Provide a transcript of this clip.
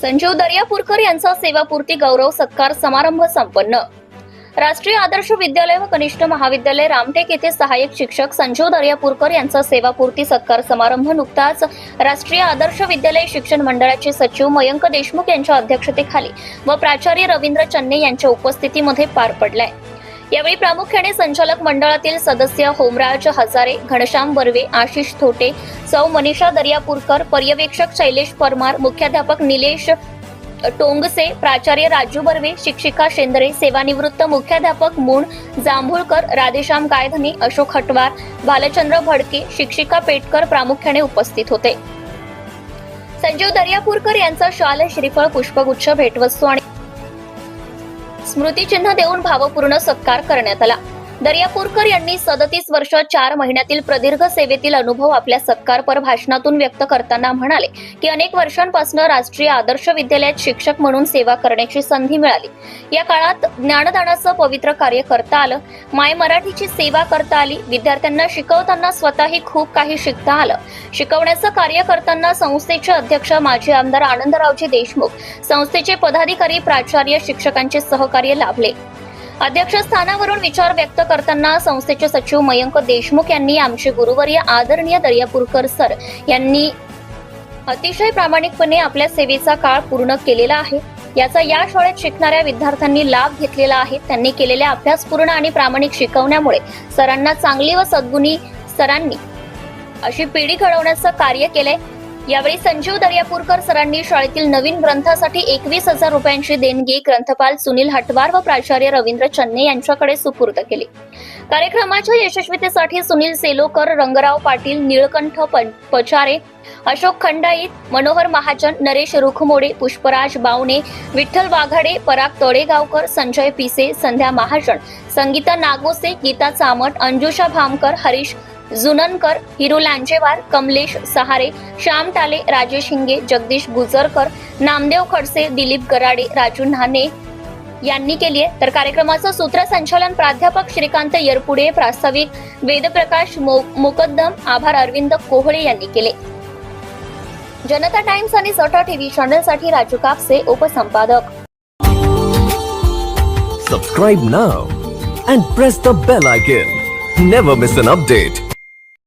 संजीव दर्यापूरकर यांचा सेवापूर्ती गौरव सत्कार समारंभ संपन्न। राष्ट्रीय आदर्श विद्यालय व कनिष्ठ महाविद्यालय रामटेक येथे सहाय्यक शिक्षक संजीव दर्यापूरकर यांचा सेवापूर्ती सत्कार समारंभ नुकताच राष्ट्रीय आदर्श विद्यालय शिक्षण मंडळाचे सचिव मयंक देशमुख यांच्या अध्यक्षतेखाली व प्राचार्य रवींद्र चन्ने यांच्या उपस्थितीमध्ये पार पडलाय। यावेळी प्रामुख्याने संचालक मंडळातील सदस्य होमराज हजारे, घनश्याम बर्वे, आशिष थोटे, सौ मनीषा दर्यापूरकर, पर्यवेक्षक शैलेश परमार, मुख्याध्यापक निलेश टोंगसे, प्राचार्य राजू बर्वे, शिक्षिका शेंदरे, सेवानिवृत्त मुख्याध्यापक मूण जांभूळकर, राधेश्याम गायधनी, अशोक हटवार, भालचंद्र भडके, शिक्षिका पेटकर प्रामुख्याने उपस्थित होते। संजीव दर्यापूरकर यांचा शाल, श्रीफळ, पुष्पगुच्छ, भेटवस्तू आणि स्मृतिचिन्ह देऊन भावपूर्ण सत्कार करण्यात आला। दर्यापूरकर यांनी 37 वर्ष 4 महिन्यातील प्रदीर्घ सेवेतील अनुभव आपल्या सत्कारपर भाषणातून व्यक्त करताना म्हणाले की अनेक वर्षांपासून राष्ट्रीय आदर्श विद्यालयात शिक्षक म्हणून सेवा करण्याची संधी मिळाली। या काळात ज्ञानदानाचं पवित्र कार्य करता आलं, माय मराठीची सेवा करता आली, विद्यार्थ्यांना शिकवताना स्वतःही खूप काही शिकता आलं। शिकवण्याचं कार्य करताना संस्थेचे अध्यक्ष माजी आमदार आनंदरावजी देशमुख, संस्थेचे पदाधिकारी, प्राचार्य, शिक्षकांचे सहकार्य लाभले। अध्यक्षस्थानावरून विचार व्यक्त करताना संस्थेचे सचिव मयंक देशमुख यांनी आमचे गुरुवर्य आदरणीय दर्यापूरकर सर यांनी अतिशय प्रामाणिकपणे आपल्या सेवेचा काळ पूर्ण केलेला आहे, याचा या शाळेत शिकणाऱ्या विद्यार्थ्यांनी लाभ घेतलेला आहे। त्यांनी केलेल्या अभ्यासपूर्ण आणि प्रामाणिक शिकवण्यामुळे सरांना चांगली व सद्गुणी सरांनी अशी पिढी घडवण्याचं कार्य केले। यावेळी संजीव दर्यापूरकर सरांनी शाळेतील नवीन ग्रंथासाठी 21,000 रुपयांची देणगी ग्रंथपाल सुनील हटवार व प्राचार्य रवींद्र चन्ने यांच्याकडे सुपूर्द केली। कार्यक्रमाच्या यशस्वीतेसाठी सुनील सेलोकर, रंगराव पाटील, निळकंठ पचारे, अशोक खंडाईत, मनोहर महाजन, नरेश रुखमोडे, पुष्पराज बावणे, विठ्ठल वाघाडे, पराग तळेगावकर, संजय पिसे, संध्या महाजन, संगीता नागोसे, गीता चामट, अंजुषा भामकर, हरीश जुननकर, हिरू लांजेवार, कमलेश सहारे, श्याम टाले, राजेश हिंगे, जगदीश गुजरकर, नामदेव खडसे, दिलीप गराडे, राजू न्हाणे यांनी केली आहे। तर कार्यक्रमाचं सूत्रसंचालन प्राध्यापक श्रीकांत येरपुडे, प्रास्ताविक वेदप्रकाश मुकद्दम, आभार अरविंद कोहळे यांनी केले। जनता टाइम्स आणि सटा टीव्ही चॅनल साठी Raju Kapse उपसंपादक। Subscribe now and press the bell icon. Never miss an update.